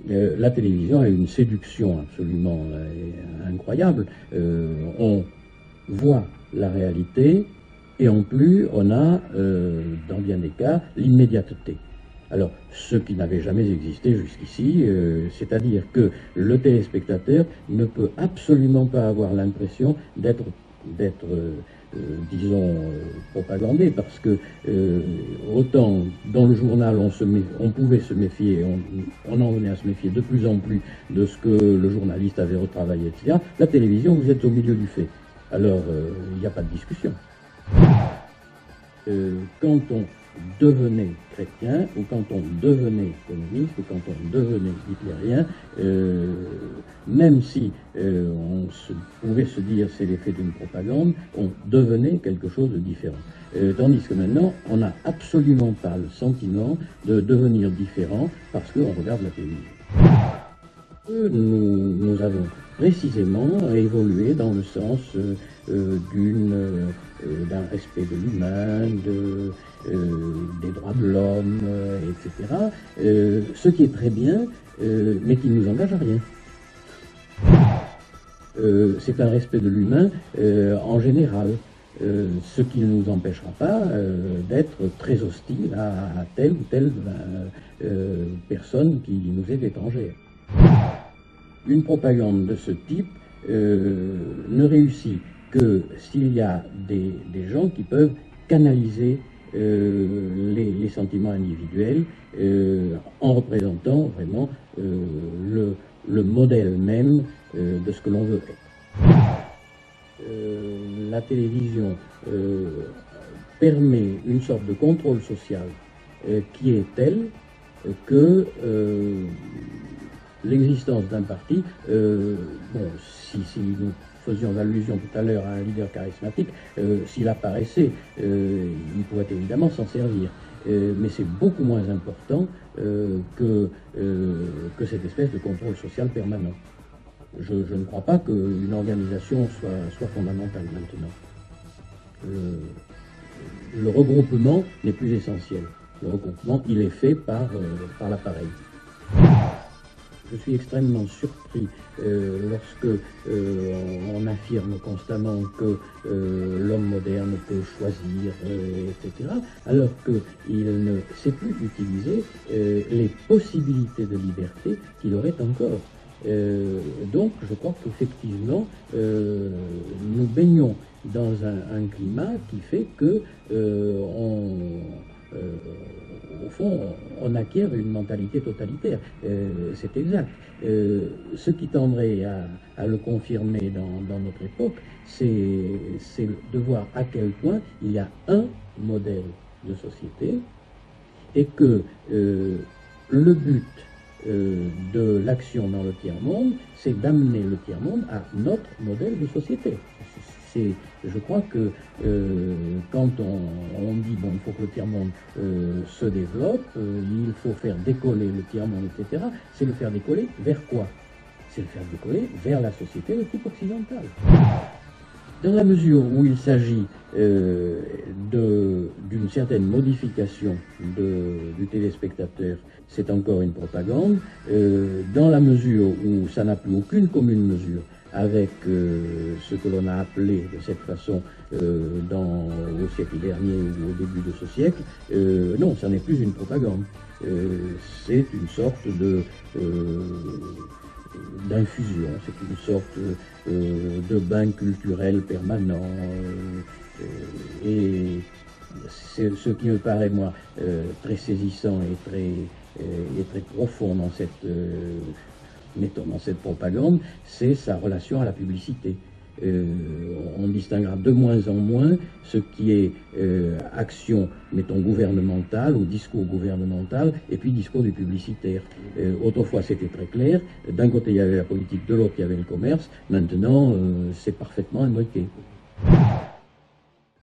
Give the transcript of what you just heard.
La télévision a une séduction absolument incroyable. On voit la réalité et en plus on a, dans bien des cas, l'immédiateté. Alors, ce qui n'avait jamais existé jusqu'ici, c'est-à-dire que le téléspectateur ne peut absolument pas avoir l'impression d'être disons, propagandé, parce que autant dans le journal on pouvait se méfier, on en venait à se méfier de plus en plus de ce que le journaliste avait retravaillé, etc. La télévision, vous êtes au milieu du fait. Alors, il n'y a pas de discussion. Quand on devenait chrétien, ou quand on devenait communiste, ou quand on devenait hitlérien, même si pouvait se dire c'est l'effet d'une propagande, on devenait quelque chose de différent. Tandis que maintenant, on n'a absolument pas le sentiment de devenir différent parce qu'on regarde la télévision. Nous avons précisément évolué dans le sens d'un respect de l'humain, des droits de l'homme, etc. Ce qui est très bien, mais qui ne nous engage à rien. C'est un respect de l'humain en général, ce qui ne nous empêchera pas d'être très hostile à telle ou telle personne qui nous est étrangère. Une propagande de ce type ne réussit que s'il y a des gens qui peuvent canaliser les sentiments individuels en représentant vraiment le modèle même de ce que l'on veut être. La télévision permet une sorte de contrôle social qui est tel que l'existence d'un parti, si nous faisions allusion tout à l'heure à un leader charismatique, s'il apparaissait, il pourrait évidemment s'en servir. Mais c'est beaucoup moins important que cette espèce de contrôle social permanent. Je ne crois pas qu'une organisation soit fondamentale maintenant. Le regroupement n'est plus essentiel. Le regroupement, il est fait par l'appareil. Je suis extrêmement surpris lorsque on affirme constamment que l'homme moderne peut choisir, etc., alors qu'il ne sait plus utiliser les possibilités de liberté qu'il aurait encore. Donc je crois qu'effectivement nous baignons dans un climat qui fait que au fond, on acquiert une mentalité totalitaire. C'est exact. Ce qui tendrait à le confirmer dans notre époque, c'est de voir à quel point il y a un modèle de société et que le but de l'action dans le tiers-monde, c'est d'amener le tiers-monde à notre modèle de société. Je crois que quand on dit bon, il faut que le tiers-monde se développe, il faut faire décoller le tiers-monde, etc., c'est le faire décoller vers quoi? C'est le faire décoller vers la société de type occidental. Dans la mesure où il s'agit d'une certaine modification du téléspectateur, c'est encore une propagande. Dans la mesure où ça n'a plus aucune commune mesure avec ce que l'on a appelé de cette façon au siècle dernier ou au début de ce siècle, non, ça n'est plus une propagande. C'est une sorte d'infusion, c'est une sorte de bain culturel permanent, et c'est ce qui me paraît, moi, très saisissant et très profond dans cette propagande, c'est sa relation à la publicité. On distinguera de moins en moins ce qui est action, mettons, gouvernementale ou discours gouvernemental, et puis discours du publicitaire. Autrefois, c'était très clair. D'un côté, il y avait la politique, de l'autre, il y avait le commerce. Maintenant, c'est parfaitement imbriqué.